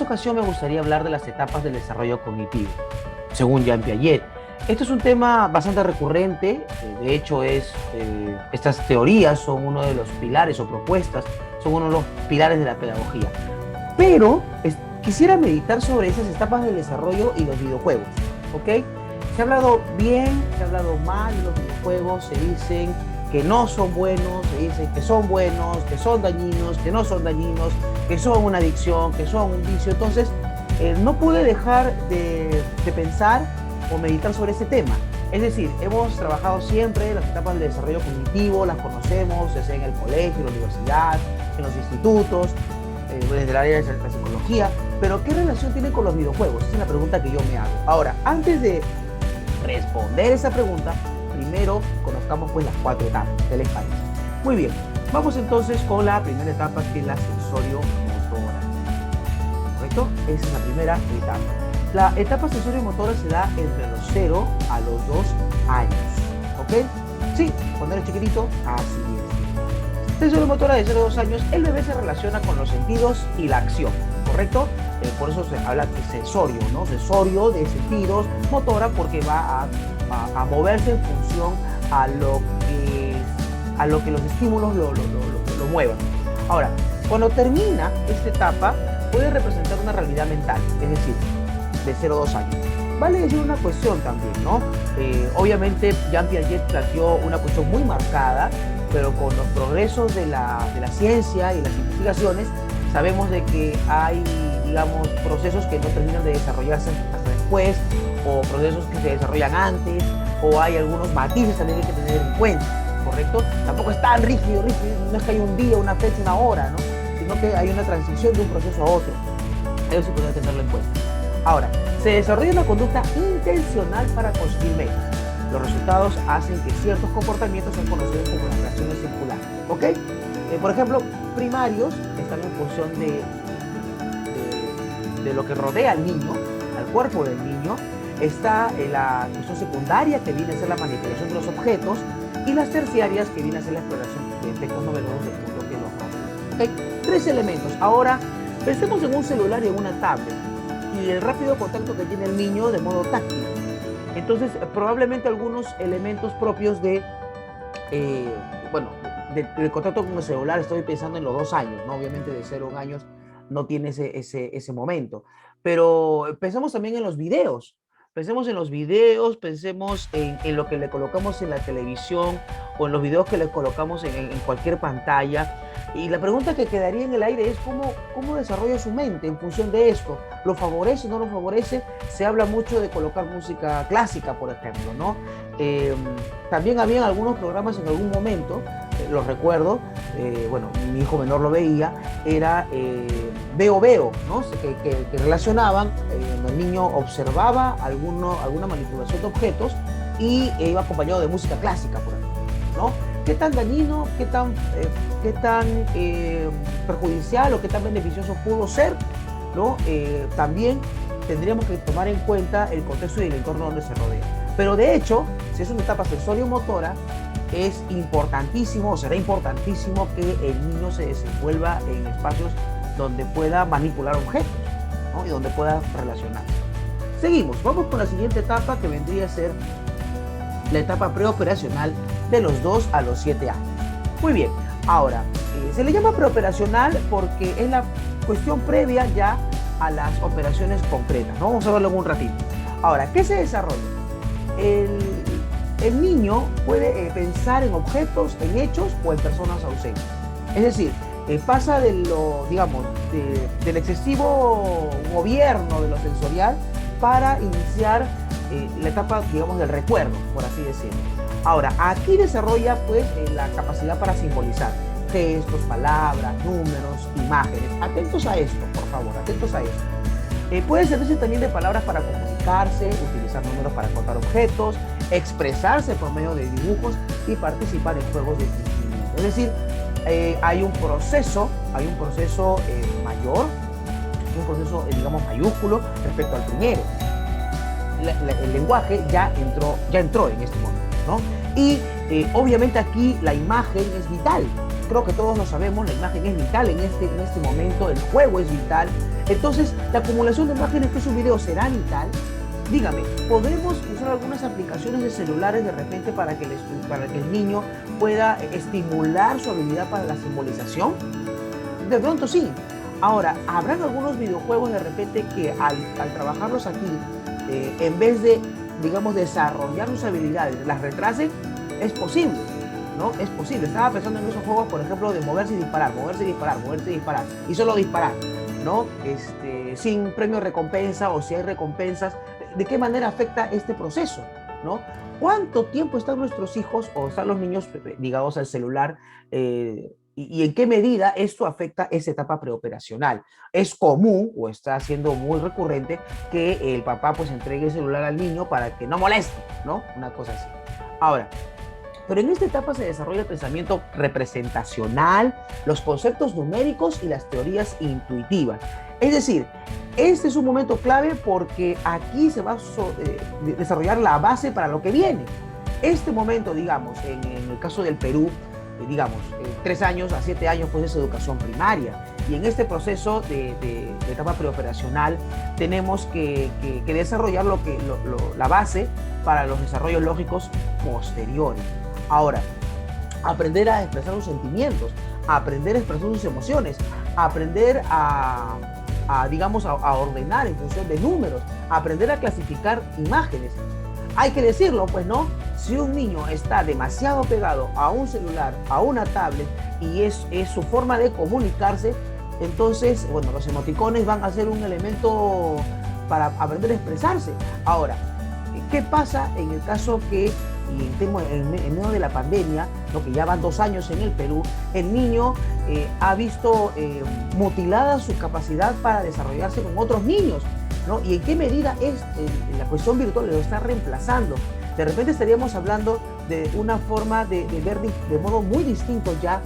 esta ocasión me gustaría hablar de las etapas del desarrollo cognitivo, según Jean Piaget. Esto es un tema bastante recurrente, de hecho estas teorías son uno de los pilares o propuestas, son uno de los pilares de la pedagogía. Pero quisiera meditar sobre esas etapas del desarrollo y los videojuegos, ¿ok? Se ha hablado bien, se ha hablado mal de los videojuegos, se dicen que no son buenos, se dicen que son buenos, que son dañinos, que no son dañinos, que son una adicción, que son un vicio. Entonces, no pude dejar de pensar o meditar sobre ese tema. Es decir, hemos trabajado siempre las etapas del desarrollo cognitivo, las conocemos, ya sea en el colegio, en la universidad, en los institutos, desde el área de la psicología, pero ¿qué relación tiene con los videojuegos? Esa es la pregunta que yo me hago. Ahora, antes de responder esa pregunta, primero conozcamos pues las 4 etapas. ¿Qué les parece? Muy bien, vamos entonces con la primera etapa, que es la sensorio-motora. ¿Correcto? Esa es la primera etapa. La etapa sensorio-motora se da entre los 0 a los 2 años. ¿Ok? Sí, cuando eres chiquitito, así es. Sensorio-motora de 0 a 2 años, el bebé se relaciona con los sentidos y la acción. ¿Correcto? Por eso se habla de sensorio, ¿no? Sensorio de sentidos, motora porque va a moverse en función a lo que los estímulos lo muevan. Ahora, cuando termina esta etapa, puede representar una realidad mental, es decir, de 0 a 2 años. Vale decir una cuestión también, ¿no? Obviamente, Jean Piaget planteó una cuestión muy marcada, pero con los progresos de la ciencia y las investigaciones, sabemos de que hay, digamos, procesos que no terminan de desarrollarse hasta después, o procesos que se desarrollan antes, o hay algunos matices también que hay que tener en cuenta, ¿correcto? Tampoco es tan rígido, no es que hay un día, una fecha, una hora, ¿no? Sino que hay una transición de un proceso a otro. Eso sí podría tenerlo en cuenta. Ahora, se desarrolla una conducta intencional para conseguir metas. Los resultados hacen que ciertos comportamientos sean conocidos como las reacciones circulares, ¿ok? Por ejemplo, primarios están en función de lo que rodea al niño, al cuerpo del niño. Está la cuestión secundaria, que viene a ser la manipulación de los objetos, y las terciarias, que viene a ser la exploración de efectos novedosos del mundo que los rodea. ¿Okay? 3 elementos. Ahora, pensemos en un celular y en una tablet, y el rápido contacto que tiene el niño de modo táctil. Entonces, probablemente algunos elementos propios del contacto con el celular, estoy pensando en los 2 años, ¿no? Obviamente de 0 a 1 años no tiene ese momento. Pero pensemos también en los videos. Pensemos en los videos, pensemos en lo que le colocamos en la televisión o en los videos que le colocamos en cualquier pantalla. Y la pregunta que quedaría en el aire es cómo desarrolla su mente en función de esto. ¿Lo favorece o no lo favorece? Se habla mucho de colocar música clásica, por ejemplo, ¿no? También habían algunos programas en algún momento, los recuerdo, mi hijo menor lo veía, era Veo Veo, ¿no? Que relacionaban, el niño observaba alguna manipulación de objetos y iba acompañado de música clásica, por ejemplo, ¿no? ¿Qué tan dañino, qué tan perjudicial o qué tan beneficioso pudo ser, ¿no? También tendríamos que tomar en cuenta el contexto y el entorno donde se rodea. Pero de hecho, si es una etapa sensorio-motora, es importantísimo, o será importantísimo, que el niño se desenvuelva en espacios donde pueda manipular objetos, ¿no? Y donde pueda relacionarse. Seguimos, vamos con la siguiente etapa, que vendría a ser la etapa preoperacional de los 2 a los 7 años. Muy bien, ahora, se le llama preoperacional porque es la cuestión previa ya a las operaciones concretas, ¿no? Vamos a verlo en un ratito. Ahora, ¿qué se desarrolla? El niño puede pensar en objetos, en hechos o en personas ausentes. Es decir, pasa del excesivo gobierno de lo sensorial para iniciar la etapa, digamos, del recuerdo, por así decirlo. Ahora, aquí desarrolla pues la capacidad para simbolizar gestos, palabras, números, imágenes. Atentos a esto, por favor, atentos a esto. Puede servirse también de palabras para comunicarse, utilizar números para contar objetos, expresarse por medio de dibujos y participar en juegos de fingimiento. Es decir, hay un proceso mayor, un proceso, digamos, mayúsculo respecto al primero. El lenguaje ya entró en este momento, ¿no? Y obviamente aquí la imagen es vital. creo que todos lo sabemos, la imagen es vital en este momento, el juego es vital. Entonces, la acumulación de imágenes que es un video será vital. Dígame, ¿podremos usar algunas aplicaciones de celulares de repente para que el niño pueda estimular su habilidad para la simbolización? De pronto sí. Ahora, ¿habrán algunos videojuegos de repente que al trabajarlos aquí, en vez de, digamos, desarrollar sus habilidades, las retrasen? Es posible, ¿no? Es posible. Estaba pensando en esos juegos, por ejemplo, de moverse y disparar, moverse y disparar, moverse y disparar, y solo disparar, ¿no? Sin premio recompensa, o si hay recompensas. ¿De qué manera afecta este proceso, ¿no? ¿Cuánto tiempo están nuestros hijos o están los niños ligados al celular? Y en qué medida esto afecta esa etapa preoperacional. Es común, o está siendo muy recurrente, que el papá pues entregue el celular al niño para que no moleste, ¿no? Una cosa así. Ahora, pero en esta etapa se desarrolla el pensamiento representacional, los conceptos numéricos y las teorías intuitivas. Es decir, este es un momento clave porque aquí se va a desarrollar la base para lo que viene. Este momento, digamos, en el caso del Perú, digamos, 3 años a 7 años, pues es educación primaria. Y en este proceso de etapa preoperacional tenemos que desarrollar la base para los desarrollos lógicos posteriores. Ahora, aprender a expresar sus sentimientos, aprender a expresar sus emociones, aprender digamos, a ordenar en función de números, aprender a clasificar imágenes. Hay que decirlo, pues, ¿no? Si un niño está demasiado pegado a un celular, a una tablet, y es su forma de comunicarse, entonces, bueno, los emoticones van a ser un elemento para aprender a expresarse. Ahora, ¿qué pasa en el caso que, en medio de la pandemia, ¿no? Que ya van 2 años en el Perú, el niño ha visto mutilada su capacidad para desarrollarse con otros niños, ¿no? Y en qué medida la cuestión virtual lo está reemplazando? De repente estaríamos hablando de una forma de ver de modo muy distinto ya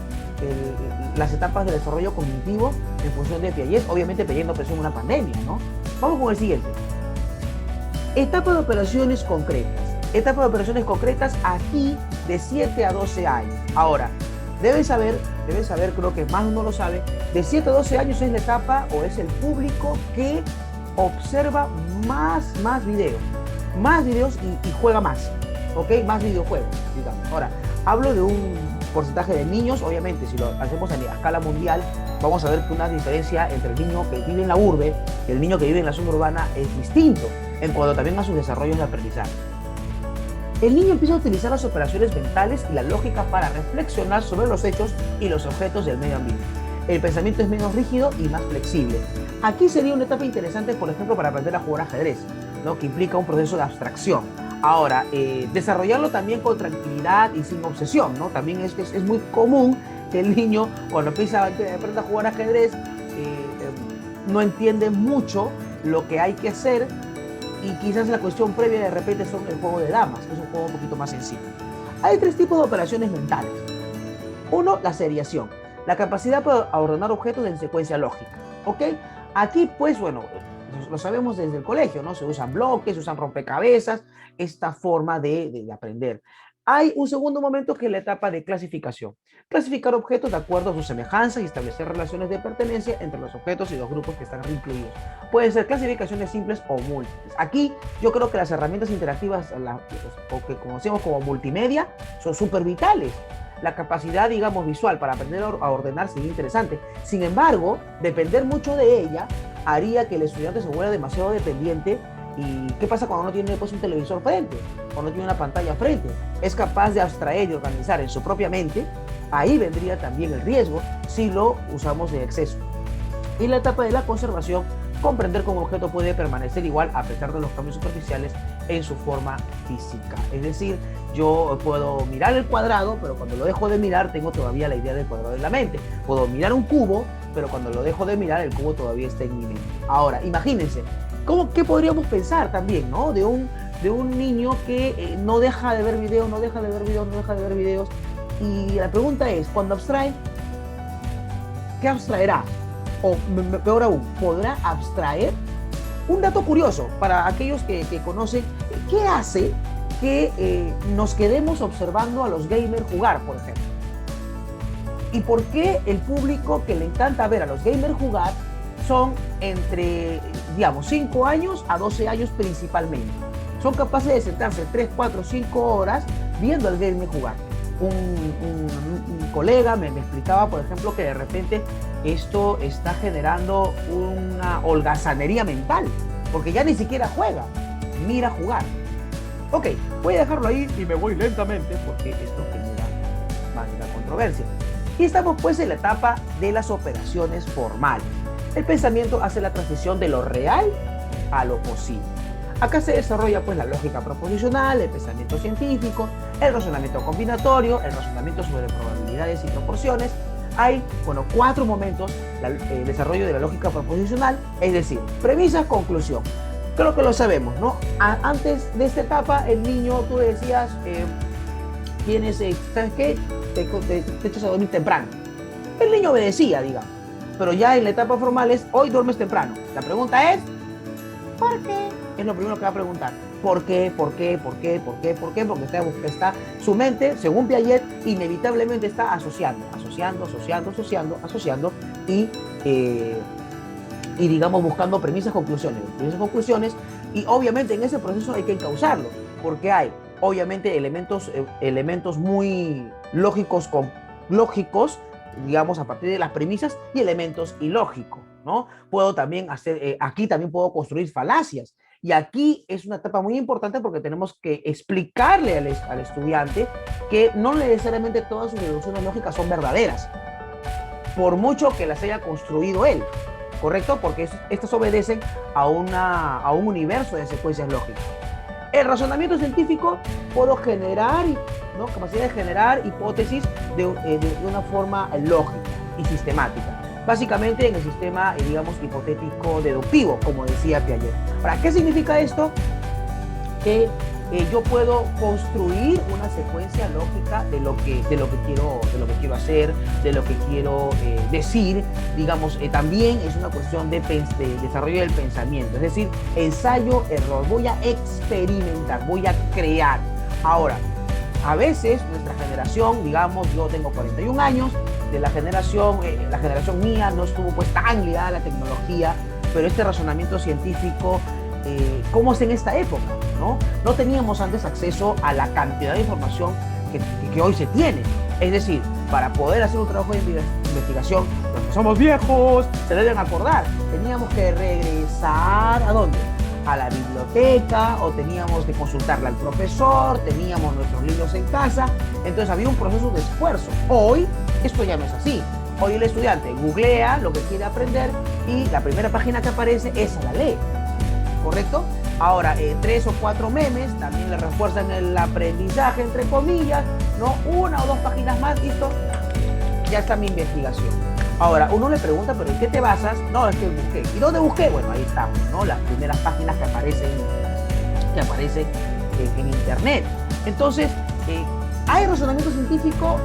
las etapas de desarrollo cognitivo en función de Piaget, obviamente pidiendo presión una pandemia, ¿no? Vamos con el siguiente. Etapa de operaciones concretas. Etapa de operaciones concretas aquí de 7 a 12 años. Ahora, debes saber, creo que más uno lo sabe, de 7 a 12 años es la etapa o es el público que observa más videos y juega más, ¿ok? Más videojuegos, digamos. Ahora, hablo de un porcentaje de niños, obviamente, si lo hacemos a escala mundial, vamos a ver que una diferencia entre el niño que vive en la urbe y el niño que vive en la zona urbana es distinto, en cuanto también a sus desarrollos de aprendizaje. El niño empieza a utilizar las operaciones mentales y la lógica para reflexionar sobre los hechos y los objetos del medio ambiente. El pensamiento es menos rígido y más flexible. Aquí sería una etapa interesante, por ejemplo, para aprender a jugar ajedrez, ¿no? Que implica un proceso de abstracción. Ahora, desarrollarlo también con tranquilidad y sin obsesión, ¿no? También es muy común que el niño, cuando aprende a jugar ajedrez, no entiende mucho lo que hay que hacer, y quizás la cuestión previa de repente son el juego de damas, que es un juego un poquito más sencillo. Hay 3 tipos de operaciones mentales. Uno, la seriación, la capacidad para ordenar objetos en secuencia lógica, ¿ok? Aquí, pues, bueno, lo sabemos desde el colegio, ¿no? Se usan bloques, se usan rompecabezas, esta forma de aprender. Hay un segundo momento que es la etapa de clasificación. Clasificar objetos de acuerdo a sus semejanzas y establecer relaciones de pertenencia entre los objetos y los grupos que están incluidos. Pueden ser clasificaciones simples o múltiples. Aquí yo creo que las herramientas interactivas, o que conocemos como multimedia, son súper vitales. La capacidad, digamos, visual para aprender a ordenar sería interesante. Sin embargo, depender mucho de ella haría que el estudiante se vuelva demasiado dependiente. ¿Y qué pasa cuando no tiene, pues, un televisor frente? Cuando no tiene una pantalla frente. Es capaz de abstraer y organizar en su propia mente. Ahí vendría también el riesgo si lo usamos en exceso. Y la etapa de la conservación, comprender cómo un objeto puede permanecer igual a pesar de los cambios superficiales en su forma física. Es decir, yo puedo mirar el cuadrado, pero cuando lo dejo de mirar tengo todavía la idea del cuadrado en la mente. Puedo mirar un cubo, pero cuando lo dejo de mirar el cubo todavía está en mi mente. Ahora, imagínense, ¿qué podríamos pensar también, ¿no? de un niño que no deja de ver videos, no deja de ver videos, y la pregunta es, cuando abstrae, ¿qué abstraerá? O peor aún, ¿podrá abstraer? Un dato curioso para aquellos que conocen, ¿qué hace que nos quedemos observando a los gamers jugar, por ejemplo? ¿Y por qué el público que le encanta ver a los gamers jugar son entre, digamos, 5 años a 12 años principalmente? Son capaces de sentarse 3, 4, 5 horas viendo al gamer jugar. Un colega me explicaba, por ejemplo, que de repente esto está generando una holgazanería mental, porque ya ni siquiera juega, mira jugar. Ok, voy a dejarlo ahí y me voy lentamente porque esto genera más de una controversia. Y estamos pues en la etapa de las operaciones formales. El pensamiento hace la transición de lo real a lo posible. Acá se desarrolla pues la lógica proposicional, el pensamiento científico, el razonamiento combinatorio, el razonamiento sobre probabilidades y proporciones. Hay, bueno, 4 momentos, el desarrollo de la lógica proposicional, es decir, premisa, conclusión. Creo que lo sabemos, ¿no? Antes de esta etapa, el niño, tú le decías, ¿sabes qué? Te echas a dormir temprano. El niño obedecía, digamos. Pero ya en la etapa formal es, hoy duermes temprano. La pregunta es, ¿por qué? Es lo primero que va a preguntar. ¿Por qué? ¿Por qué? ¿Por qué? ¿Por qué? ¿Por qué? Porque está su mente, según Piaget, inevitablemente está asociando y digamos buscando premisas, conclusiones, y obviamente en ese proceso hay que encauzarlo, porque hay obviamente elementos muy lógicos, digamos, a partir de las premisas, y elementos ilógicos, ¿no? Puedo también aquí también puedo construir falacias. Y aquí es una etapa muy importante porque tenemos que explicarle al estudiante que no necesariamente todas sus deducciones lógicas son verdaderas, por mucho que las haya construido él, ¿correcto? Porque estas obedecen a un universo de secuencias lógicas. El razonamiento científico, puedo generar, ¿no? Capacidad de generar hipótesis de una forma lógica y sistemática. Básicamente en el sistema, digamos, hipotético deductivo, como decía Piaget. ¿Para qué significa esto? Que yo puedo construir una secuencia lógica de lo que quiero hacer, de lo que quiero decir. Digamos, también es una cuestión de desarrollo del pensamiento, es decir, ensayo, error. Voy a experimentar, voy a crear. Ahora, a veces nuestra generación, digamos, yo tengo 41 años, de la generación mía no estuvo pues tan ligada a la tecnología, pero este razonamiento científico, ¿cómo es en esta época? No teníamos antes acceso a la cantidad de información que hoy se tiene. Es decir, para poder hacer un trabajo de investigación, los que somos viejos se deben acordar, teníamos que regresar ¿a dónde? A la biblioteca, o teníamos que consultarle al profesor, teníamos nuestros libros en casa, entonces había un proceso de esfuerzo. Hoy esto ya no es así. Hoy el estudiante googlea lo que quiere aprender y la primera página que aparece, esa la lee, ¿correcto? Ahora, 3 o 4 memes también le refuerzan el aprendizaje, entre comillas, ¿no? 1 o 2 páginas más, listo, ya está mi investigación. Ahora, uno le pregunta, ¿pero en qué te basas? No, es que busqué. ¿Y dónde busqué? Bueno, ahí estamos, ¿no? Las primeras páginas que aparecen en internet. Entonces, ¿hay razonamiento científico?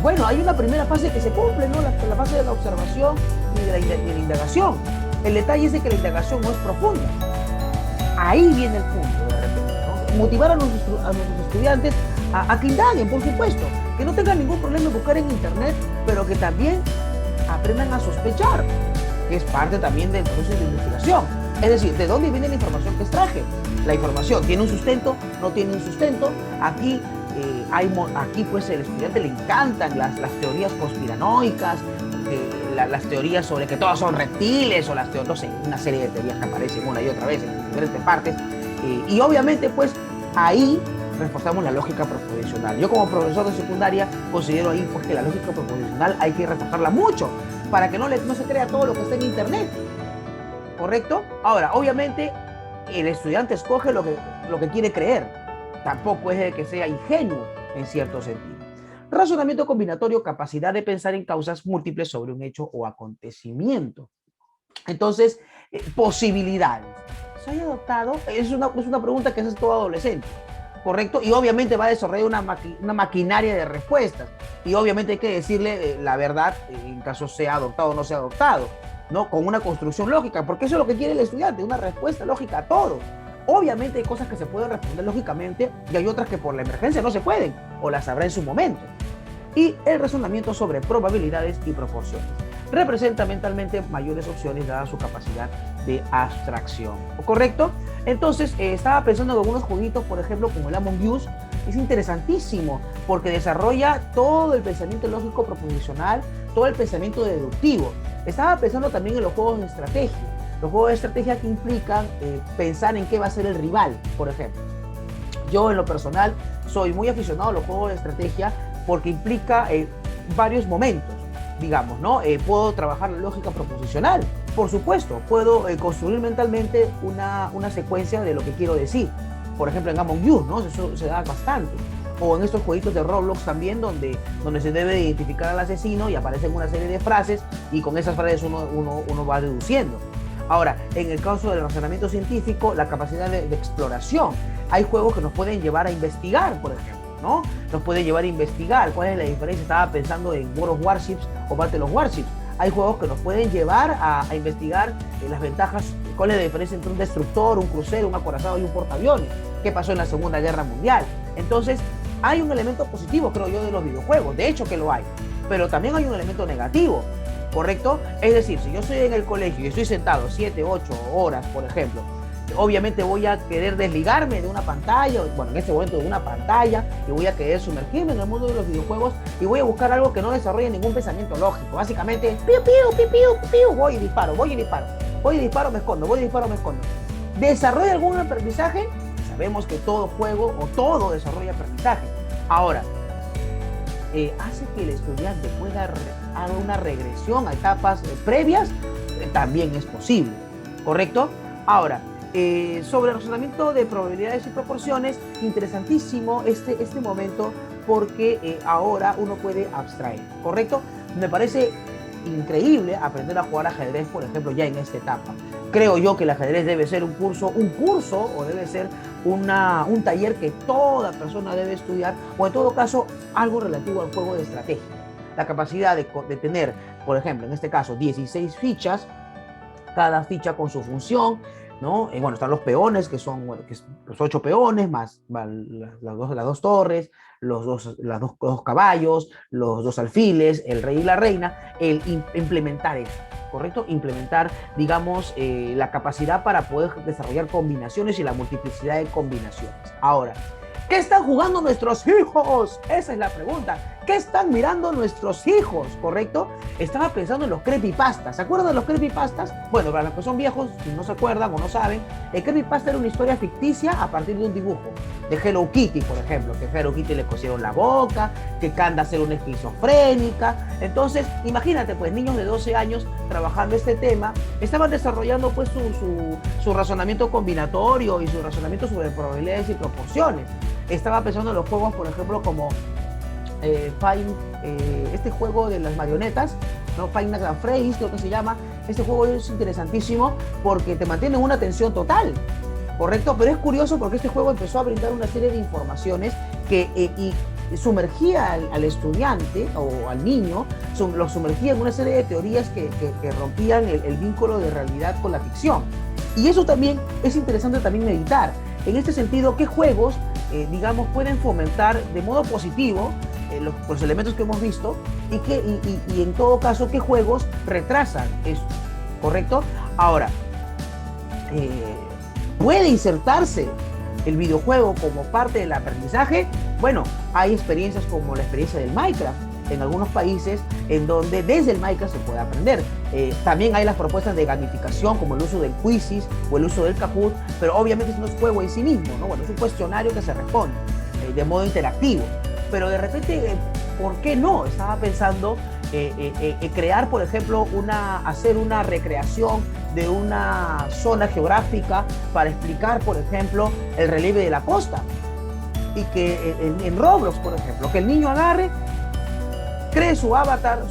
Bueno, hay una primera fase que se cumple, ¿no? La fase de la observación y de la indagación. El detalle es de que la indagación no es profunda. Ahí viene el punto, de repente, ¿no? Motivar a nuestros estudiantes a que indaguen, por supuesto, que no tengan ningún problema en buscar en internet, pero que también aprendan a sospechar, que es parte también del proceso de investigación. Es decir, ¿de dónde viene la información que extraje? La información tiene un sustento, no tiene un sustento. Aquí pues el estudiante le encantan las teorías conspiranoicas, las teorías sobre que todos son reptiles, o no sé, una serie de teorías que aparecen una y otra vez en diferentes partes, y obviamente pues ahí reforzamos la lógica proposicional. Yo como profesor de secundaria considero ahí pues que la lógica proposicional hay que reforzarla mucho para que no se crea todo lo que está en internet, ¿correcto? Ahora, obviamente el estudiante escoge lo que quiere creer, tampoco es de que sea ingenuo en cierto sentido. Razonamiento combinatorio, capacidad de pensar en causas múltiples sobre un hecho o acontecimiento. Entonces, posibilidades. ¿Se haya adoptado? Es una pregunta que hace todo adolescente, ¿correcto? Y obviamente va a desarrollar una maquinaria de respuestas. Y obviamente hay que decirle la verdad en caso sea adoptado o no sea adoptado, ¿no? Con una construcción lógica, porque eso es lo que quiere el estudiante, una respuesta lógica a todo. Obviamente hay cosas que se pueden responder lógicamente y hay otras que por la emergencia no se pueden, o las sabrá en su momento. y el razonamiento sobre probabilidades y proporciones. Representa mentalmente mayores opciones dada su capacidad de abstracción. ¿Correcto? Entonces, estaba pensando en algunos jueguitos, por ejemplo, como el Among Us. Es interesantísimo porque desarrolla todo el pensamiento lógico proposicional, todo el pensamiento deductivo. Estaba pensando también en los juegos de estrategia. Los juegos de estrategia que implican pensar en qué va a ser el rival, por ejemplo. Yo, en lo personal, soy muy aficionado a los juegos de estrategia porque implica varios momentos, digamos, ¿no? Puedo trabajar la lógica proposicional, por supuesto. Puedo construir mentalmente una secuencia de lo que quiero decir. Por ejemplo, en Among Us, ¿no? Eso se da bastante. O en estos jueguitos de Roblox también, donde se debe identificar al asesino y aparecen una serie de frases y con esas frases uno va deduciendo. Ahora, en el caso del razonamiento científico, la capacidad de exploración. Hay juegos que nos pueden llevar a investigar, por ejemplo, ¿no? Nos puede llevar a investigar cuál es la diferencia. Estaba pensando en World of Warships o Battle of Warships. Hay juegos que nos pueden llevar a investigar las ventajas, cuál es la diferencia entre un destructor, un crucero, un acorazado y un portaaviones. ¿Qué pasó en la Segunda Guerra Mundial? Entonces, hay un elemento positivo, creo yo, de los videojuegos. De hecho que lo hay. Pero también hay un elemento negativo, ¿correcto? Es decir, si yo estoy en el colegio y estoy sentado 7, 8 horas, por ejemplo, obviamente voy a querer desligarme de una pantalla, bueno, en este momento de una pantalla, y voy a querer sumergirme en el mundo de los videojuegos y voy a buscar algo que no desarrolle ningún pensamiento lógico. Básicamente, piu, piu, piu, piu, piu, voy y disparo, voy y disparo, voy y disparo, me escondo, voy y disparo, me escondo. ¿Desarrolla algún aprendizaje? Sabemos que todo juego o todo desarrolla aprendizaje. Ahora, hace que el estudiante pueda hacer una regresión a etapas previas, también es posible, ¿correcto? Ahora, sobre el razonamiento de probabilidades y proporciones, interesantísimo este momento porque ahora uno puede abstraer, ¿correcto? Me parece increíble aprender a jugar ajedrez, por ejemplo, ya en esta etapa. Creo yo que el ajedrez debe ser un curso o debe ser un taller que toda persona debe estudiar, o en todo caso algo relativo al juego de estrategia. La capacidad de tener, por ejemplo, en este caso 16 fichas, cada ficha con su función, ¿no? Bueno, están los peones, que son los 8 peones, más las dos torres, los dos caballos, los 2 alfiles, el rey y la reina, implementar eso, ¿correcto? Implementar, digamos, la capacidad para poder desarrollar combinaciones y la multiplicidad de combinaciones. Ahora, ¿qué están jugando nuestros hijos? Esa es la pregunta. ¿Qué están mirando nuestros hijos? ¿Correcto? Estaba pensando en los creepypastas. ¿Se acuerdan de los creepypastas? Bueno, para los que son viejos, si no se acuerdan o no saben, el creepypasta era una historia ficticia a partir de un dibujo. De Hello Kitty, por ejemplo, que a Hello Kitty le cosieron la boca, que Candace era una esquizofrénica. Entonces, imagínate, pues, niños de 12 años trabajando este tema, estaban desarrollando, pues, su razonamiento combinatorio y su razonamiento sobre probabilidades y proporciones. Estaba pensando en los juegos, por ejemplo, como este juego de las marionetas, ¿no? Five Nights at Freddy's, creo que se llama. Este juego es interesantísimo porque te mantiene en una tensión total, ¿correcto? Pero es curioso porque este juego empezó a brindar una serie de informaciones y sumergía al estudiante o al niño, lo sumergía en una serie de teorías que rompían el vínculo de realidad con la ficción. Y eso también es interesante también meditar. En este sentido, ¿qué juegos, digamos, pueden fomentar de modo positivo los elementos que hemos visto y en todo caso, qué juegos retrasan esto? ¿Correcto? Ahora, ¿puede insertarse el videojuego como parte del aprendizaje? Bueno, hay experiencias como la experiencia del Minecraft en algunos países en donde desde el Minecraft se puede aprender. También hay las propuestas de gamificación como el uso del Quizzes o el uso del Kahoot, pero obviamente eso no es juego en sí mismo, ¿no? Bueno, es un cuestionario que se responde de modo interactivo. Pero de repente, ¿por qué no? Estaba pensando crear, por ejemplo, hacer una recreación de una zona geográfica para explicar, por ejemplo, el relieve de la costa. Y que en Roblox, por ejemplo, que el niño agarre, cree su avatar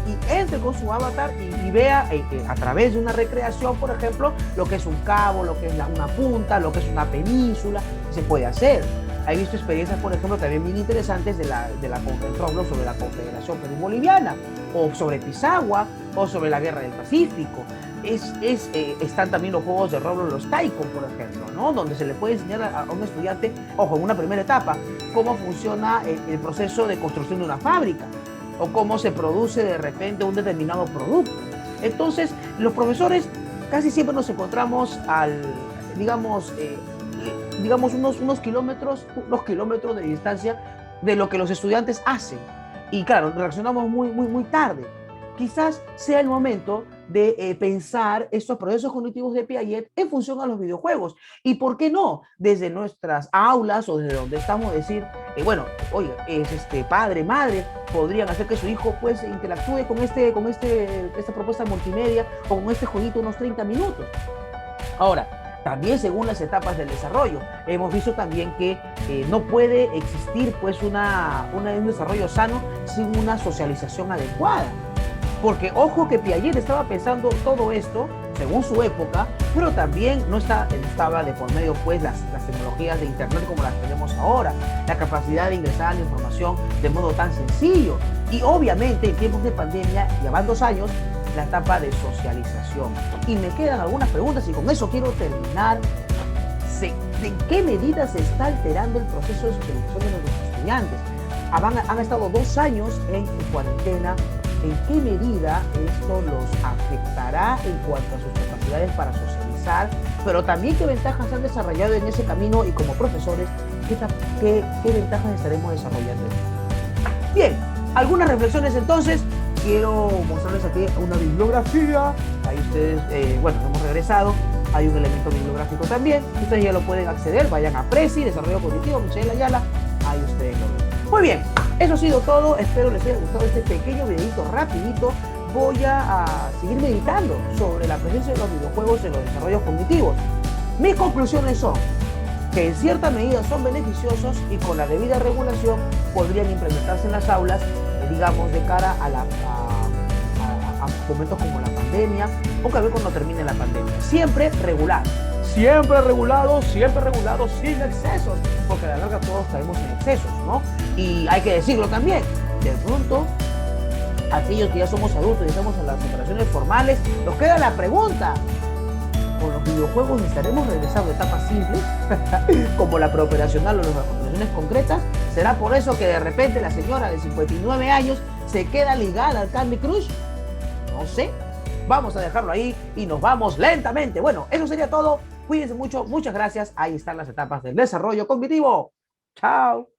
y entre con su avatar y vea a través de una recreación, por ejemplo, lo que es un cabo, lo que es una punta, lo que es una península, se puede hacer. He visto experiencias, por ejemplo, también bien interesantes de Roblox sobre la Confederación Perú-Boliviana, o sobre Pisagua, o sobre la guerra del Pacífico. Están también los juegos de Roblox, los Tycoon, por ejemplo, ¿no? Donde se le puede enseñar a un estudiante, ojo, en una primera etapa, cómo funciona el proceso de construcción de una fábrica o cómo se produce de repente un determinado producto. Entonces, los profesores casi siempre nos encontramos digamos unos kilómetros de distancia de lo que los estudiantes hacen. Y claro, reaccionamos muy tarde. Quizás sea el momento de pensar estos procesos cognitivos de Piaget en función a los videojuegos. Y por qué no, desde nuestras aulas o desde donde estamos, decir, bueno, oiga, padre, madre, podrían hacer que su hijo pues interactúe con esta propuesta multimedia o con este jueguito unos 30 minutos. Ahora, también según las etapas del desarrollo, hemos visto también que no puede existir pues un desarrollo sano sin una socialización adecuada. Porque ojo que Piaget estaba pensando todo esto según su época, pero también no estaba de por medio pues las tecnologías de internet como las tenemos ahora, la capacidad de ingresar a la información de modo tan sencillo. Y obviamente en tiempos de pandemia, llevan 2 años, la etapa de socialización. Y me quedan algunas preguntas y con eso quiero terminar. ¿En qué medida se está alterando el proceso de socialización de los estudiantes? Han estado 2 años en cuarentena. ¿En qué medida esto los afectará en cuanto a sus capacidades para socializar? Pero también qué ventajas han desarrollado en ese camino y como profesores, qué ventajas estaremos desarrollando. Bien, algunas reflexiones entonces. Quiero mostrarles aquí una bibliografía. Ahí ustedes, bueno, hemos regresado. Hay un elemento bibliográfico también. Ustedes ya lo pueden acceder. Vayan a Prezi, Desarrollo Cognitivo, Michelle Ayala. Ahí ustedes lo ven. Muy bien, eso ha sido todo. Espero les haya gustado este pequeño videito rapidito. Voy a seguir meditando sobre la presencia de los videojuegos en los desarrollos cognitivos. Mis conclusiones son que en cierta medida son beneficiosos y con la debida regulación podrían implementarse en las aulas, digamos, de cara a momentos como la pandemia o tal vez cuando termine la pandemia. Siempre regular, siempre regulado, sin excesos, porque a la larga todos caemos en excesos, ¿no? Y hay que decirlo también, de pronto, aquellos que ya somos adultos y estamos en las operaciones formales, nos queda la pregunta: ¿con los videojuegos estaremos regresando a etapas simples, como la preoperacional o las operaciones concretas? ¿Será por eso que de repente la señora de 59 años se queda ligada al Candy Crush? No sé. Vamos a dejarlo ahí y nos vamos lentamente. Bueno, eso sería todo. Cuídense mucho. Muchas gracias. Ahí están las etapas del desarrollo cognitivo. Chao.